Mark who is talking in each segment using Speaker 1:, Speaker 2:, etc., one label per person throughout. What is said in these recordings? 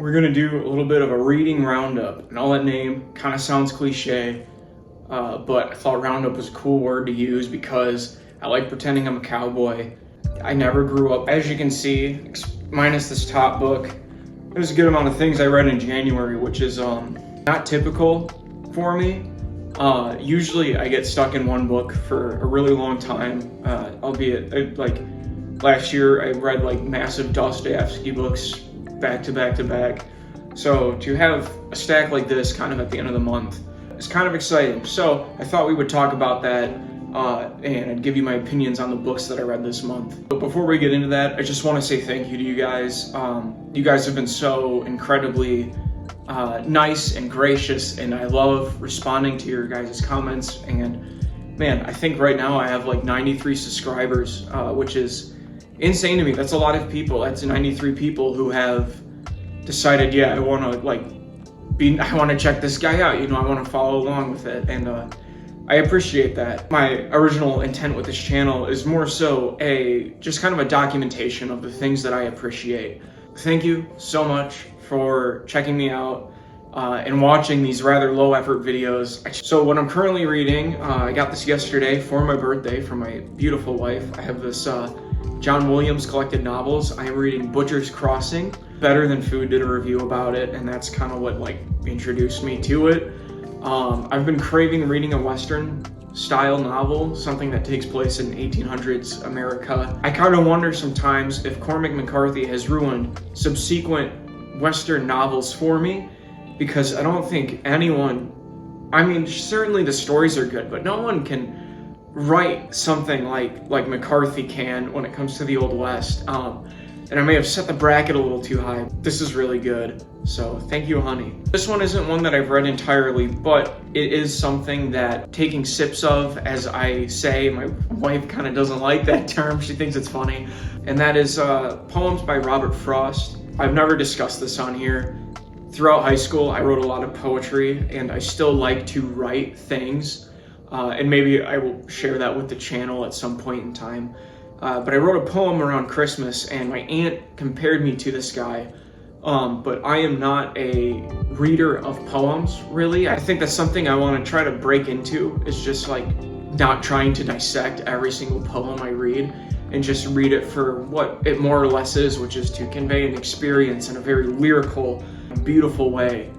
Speaker 1: we're gonna do a little bit of a reading roundup. Now that name kind of sounds cliche, but I thought roundup was a cool word to use because I like pretending I'm a cowboy. I never grew up. As you can see, minus this top book, there's a good amount of things I read in January, which is not typical for me. Usually I get stuck in one book for a really long time, albeit like last year I read like massive Dostoevsky books back to back to back. So to have a stack like this kind of at the end of the month is kind of exciting. So I thought we would talk about that and I'd give you my opinions on the books that I read this month. But before we get into that, I just want to say thank you to you guys. You guys have been so incredibly nice and gracious, and I love responding to your guys' comments. And man, I think right now I have like 93 subscribers, which is insane to me. That's a lot of people. That's 93 people who have decided, yeah, I want to check this guy out. You know, I want to follow along with it, and I appreciate that. My original intent with this channel is more so just kind of a documentation of the things that I appreciate. Thank you so much for checking me out and watching these rather low effort videos. So what I'm currently reading, I got this yesterday for my birthday from my beautiful wife. I have this John Williams collected novels. I am reading Butcher's Crossing. Better Than Food did a review about it, and that's kind of what like introduced me to it. I've been craving reading a Western style novel, something that takes place in 1800s America. I kind of wonder sometimes if Cormac McCarthy has ruined subsequent Western novels for me, because I don't think anyone, I mean, certainly the stories are good, but no one can write something like McCarthy can when it comes to the Old West. And I may have set the bracket a little too high. This is really good, so thank you, honey. This one isn't one that I've read entirely, but it is something that taking sips of, as I say. My wife kind of doesn't like that term. She thinks it's funny. And that is poems by Robert Frost. I've never discussed this on here. Throughout high school, I wrote a lot of poetry, and I still like to write things. And maybe I will share that with the channel at some point in time. But I wrote a poem around Christmas, and my aunt compared me to this guy. But I am not a reader of poems, really. I think that's something I want to try to break into, is just like not trying to dissect every single poem I read and just read it for what it more or less is, which is to convey an experience in a very lyrical, beautiful way.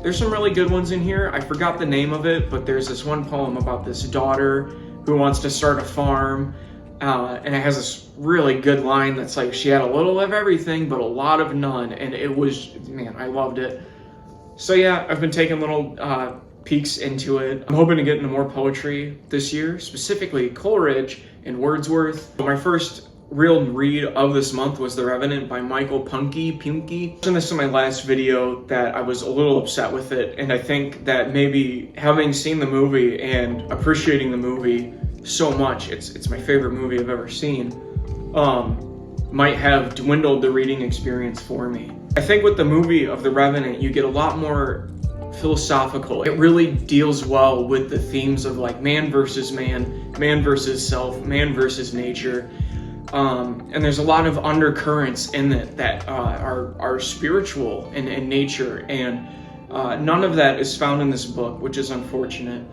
Speaker 1: There's some really good ones in here. I forgot the name of it, but there's this one poem about this daughter who wants to start a farm. And it has this really good line that's like, she had a little of everything, but a lot of none. And it was, man, I loved it. So yeah, I've been taking little peeks into it. I'm hoping to get into more poetry this year, specifically Coleridge and Wordsworth. My first real read of this month was The Revenant by Michael Punke. And this is my last video that I was a little upset with it. And I think that maybe having seen the movie and appreciating the movie so much, it's my favorite movie I've ever seen, might have dwindled the reading experience for me. I think with the movie of The Revenant, you get a lot more philosophical. It really deals well with the themes of like man versus man, man versus self, man versus nature. And there's a lot of undercurrents in it that are spiritual in nature, and none of that is found in this book, which is unfortunate.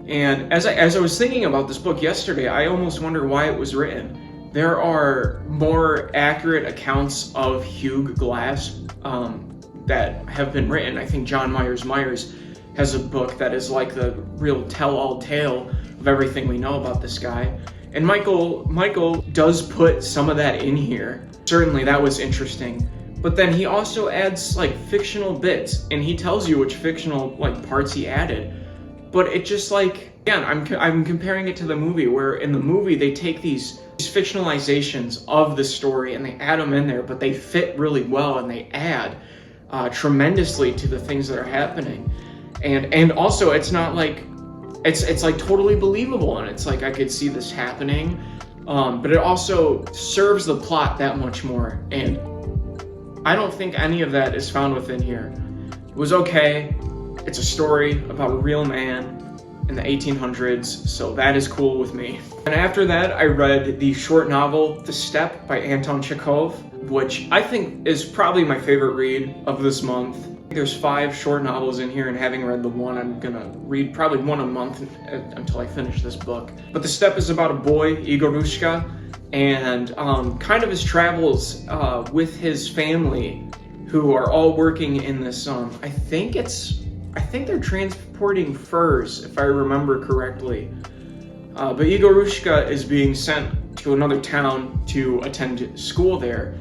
Speaker 1: And as I was thinking about this book yesterday, I almost wonder why it was written. There are more accurate accounts of Hugh Glass that have been written. I think John Myers has a book that is like the real tell-all tale of everything we know about this guy. And Michael does put some of that in here. Certainly that was interesting. But then he also adds like fictional bits, and he tells you which fictional like parts he added. But it just like, again, I'm comparing it to the movie, where in the movie they take these fictionalizations of the story and they add them in there, but they fit really well and they add tremendously to the things that are happening. And also it's not like, it's like totally believable, and it's like I could see this happening, but it also serves the plot that much more. And I don't think any of that is found within here. It was okay. It's a story about a real man in the 1800s, so that is cool with me. And after that, I read the short novel The Step by Anton Chekhov. which I think is probably my favorite read of this month. There's 5 short novels in here, and having read the one, I'm gonna read probably one a month until I finish this book. But The Step is about a boy, Igorushka, and kind of his travels with his family, who are all working in this, I think they're transporting furs, if I remember correctly. But Igorushka is being sent to another town to attend school there.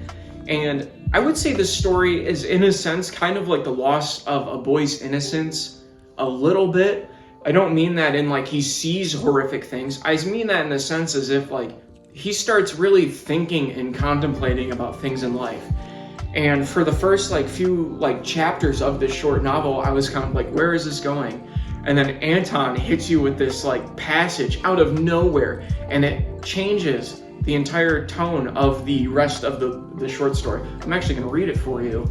Speaker 1: And I would say this story is, in a sense, kind of like the loss of a boy's innocence a little bit. I don't mean that in like he sees horrific things. I mean that in the sense as if like he starts really thinking and contemplating about things in life. And for the first like few like chapters of this short novel, I was kind of like, where is this going? And then Anton hits you with this like passage out of nowhere, and it changes the entire tone of the rest of the short story. I'm actually going to read it for you.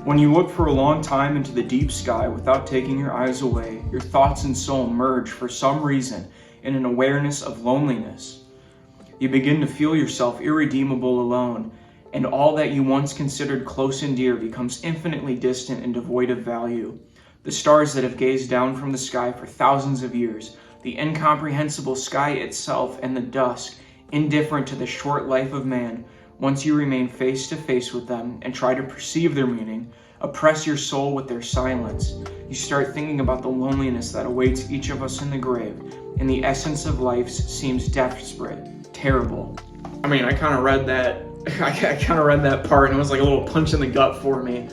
Speaker 1: When you look for a long time into the deep sky without taking your eyes away, your thoughts and soul merge for some reason in an awareness of loneliness. You begin to feel yourself irredeemable alone, and all that you once considered close and dear becomes infinitely distant and devoid of value. The stars that have gazed down from the sky for thousands of years, the incomprehensible sky itself, and the dusk, indifferent to the short life of man, once you remain face to face with them and try to perceive their meaning, oppress your soul with their silence. You start thinking about the loneliness that awaits each of us in the grave, and the essence of life seems desperate, terrible. I mean, I kind of read that part, and it was like a little punch in the gut for me.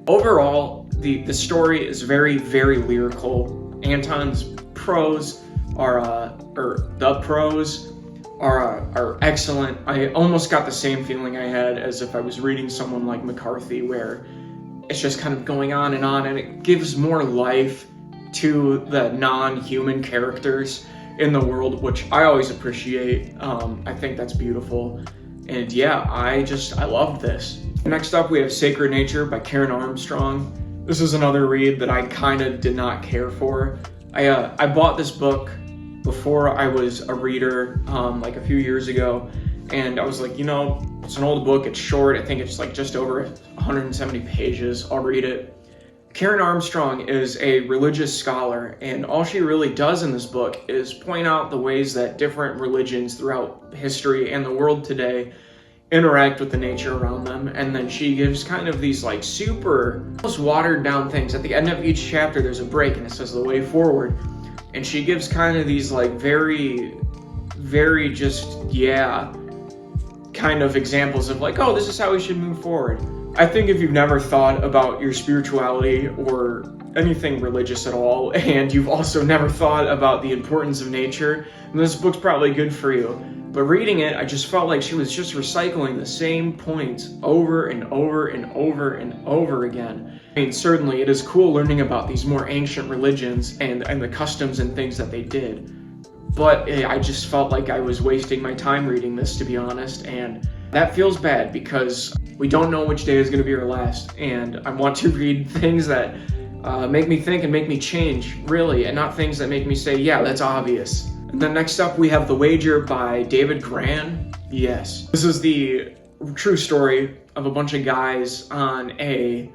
Speaker 1: Overall, the story is very, very lyrical. Anton's prose are excellent. I almost got the same feeling I had as if I was reading someone like McCarthy, where it's just kind of going on, and it gives more life to the non-human characters in the world, which I always appreciate. I think that's beautiful. And yeah, I loved this. Next up, we have Sacred Nature by Karen Armstrong. This is another read that I kind of did not care for. I bought this book before I was a reader, like a few years ago, and I was like, it's an old book, it's short, I think it's like just over 170 pages, I'll read it. Karen Armstrong is a religious scholar, and all she really does in this book is point out the ways that different religions throughout history and the world today interact with the nature around them. And then she gives kind of these like super almost watered down things. At the end of each chapter there's a break and it says the way forward, and she gives kind of these like very, very kind of examples of like, oh, this is how we should move forward. I think if you've never thought about your spirituality or anything religious at all, and you've also never thought about the importance of nature, then this book's probably good for you. But reading it, I just felt like she was just recycling the same points over and over and over and over again. I mean, certainly it is cool learning about these more ancient religions and the customs and things that they did. But I just felt like I was wasting my time reading this, to be honest, and that feels bad because we don't know which day is going to be our last, and I want to read things that make me think and make me change, really, and not things that make me say, yeah, that's obvious. And then next up we have The Wager by David Grann. Yes, this is the true story of a bunch of guys on a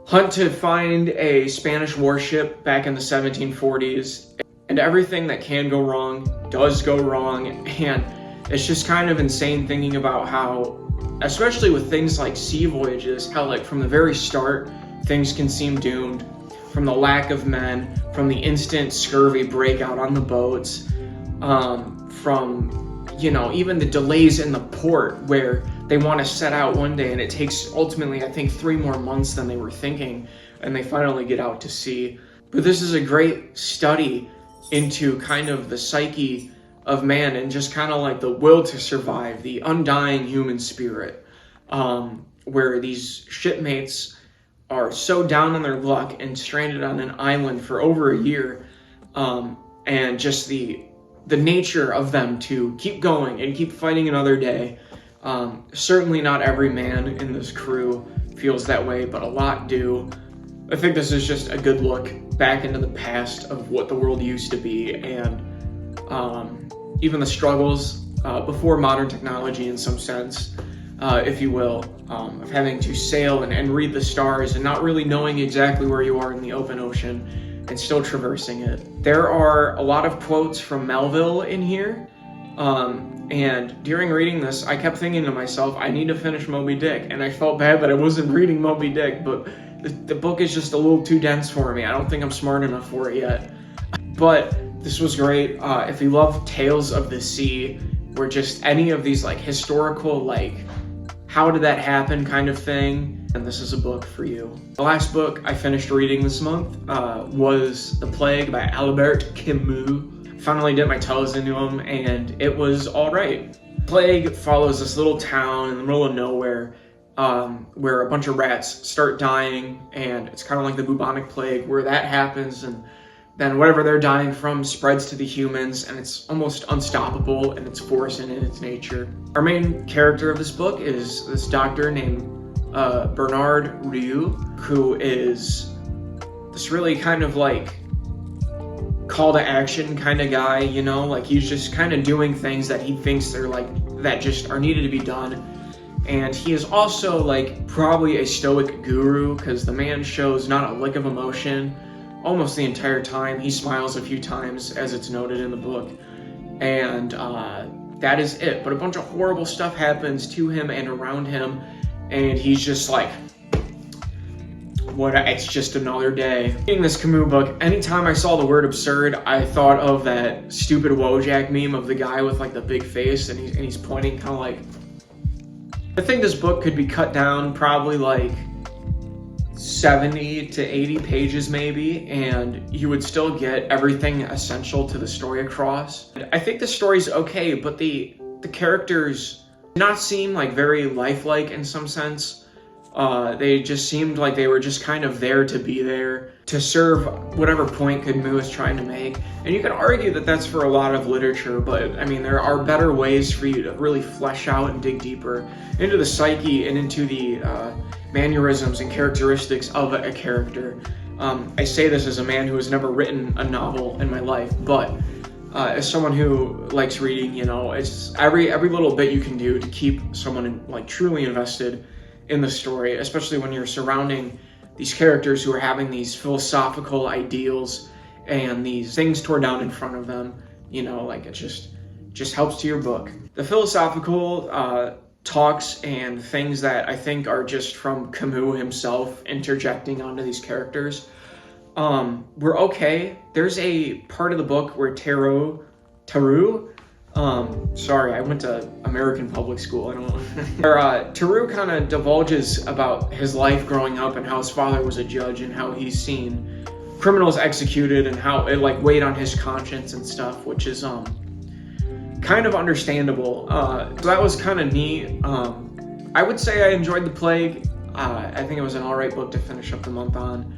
Speaker 1: hunt to find a Spanish warship back in the 1740s, and everything that can go wrong does go wrong, and it's just kind of insane thinking about how, especially with things like sea voyages, how like from the very start things can seem doomed, from the lack of men, from the instant scurvy breakout on the boats, from even the delays in the port where they want to set out one day and it takes ultimately I think 3 more months than they were thinking, and they finally get out to sea. But this is a great study into kind of the psyche of man and just kind of like the will to survive, the undying human spirit, where these shipmates are so down on their luck and stranded on an island for over a year, and just the nature of them to keep going and keep fighting another day. Certainly not every man in this crew feels that way, but a lot do. I think this is just a good look back into the past of what the world used to be, and even the struggles before modern technology in some sense. if you will, of having to sail and read the stars and not really knowing exactly where you are in the open ocean and still traversing it. There are a lot of quotes from Melville in here, and during reading this, I kept thinking to myself, I need to finish Moby Dick, and I felt bad that I wasn't reading Moby Dick, but the book is just a little too dense for me. I don't think I'm smart enough for it yet. But this was great. If you love tales of the sea, or just any of these like historical, like how did that happen kind of thing, and this is a book for you. The last book I finished reading this month was The Plague by Albert Camus. Finally dipped my toes into him, and it was all right. Plague follows this little town in the middle of nowhere where a bunch of rats start dying, and it's kind of like the bubonic plague where that happens, and then whatever they're dying from spreads to the humans, and it's almost unstoppable in its force and in its nature. Our main character of this book is this doctor named Bernard Rieu, who is this really kind of like call to action kind of guy, you know, like he's just kind of doing things that he thinks they're like, that just are needed to be done. And he is also like probably a stoic guru, because the man shows not a lick of emotion almost the entire time. He smiles a few times, as it's noted in the book, and that is it. But a bunch of horrible stuff happens to him and around him, and he's just like, it's just another day. Reading this Camus book, anytime I saw the word absurd, I thought of that stupid Wojak meme of the guy with like the big face, and he's pointing kind of like. I think this book could be cut down probably like 70 to 80 pages maybe, and you would still get everything essential to the story across. I think the story's okay, but the characters did not seem like very lifelike in some sense. They just seemed like they were just kind of there to be there, to serve whatever point Camus is trying to make. And you can argue that that's for a lot of literature, but I mean, there are better ways for you to really flesh out and dig deeper into the psyche and into the mannerisms and characteristics of a character. I say this as a man who has never written a novel in my life, but as someone who likes reading, you know, it's every little bit you can do to keep someone like truly invested in the story, especially when you're surrounding these characters who are having these philosophical ideals and these things torn down in front of them, you know, like it just helps to your book. The philosophical talks and things that I think are just from Camus himself interjecting onto these characters were okay. There's a part of the book where Tarot, sorry, I went to American public school, I don't know. Where Tarot kind of divulges about his life growing up and how his father was a judge and how he's seen criminals executed and how it like weighed on his conscience and stuff, which is kind of understandable. So that was kind of neat. I would say I enjoyed The Plague. I think it was an alright book to finish up the month on.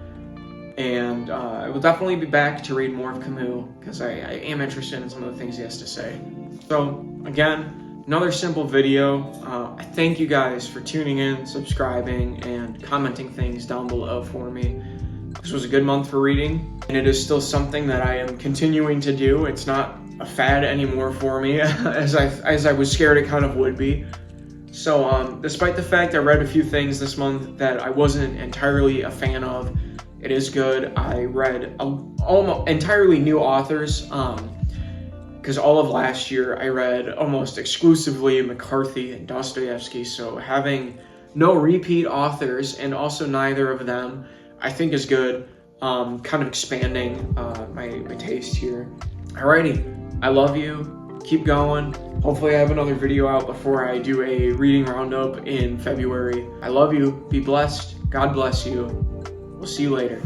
Speaker 1: And I will definitely be back to read more of Camus, because I am interested in some of the things he has to say. So again, another simple video. I thank you guys for tuning in, subscribing, and commenting things down below for me. This was a good month for reading, and it is still something that I am continuing to do. It's not a fad anymore for me, as I was scared it kind of would be. So despite the fact I read a few things this month that I wasn't entirely a fan of, it is good. I read almost entirely new authors, because all of last year I read almost exclusively McCarthy and Dostoevsky, so having no repeat authors and also neither of them I think is good, kind of expanding my taste here. Alrighty, I love you, keep going. Hopefully I have another video out before I do a reading roundup in February. I love you, be blessed, God bless you. We'll see you later.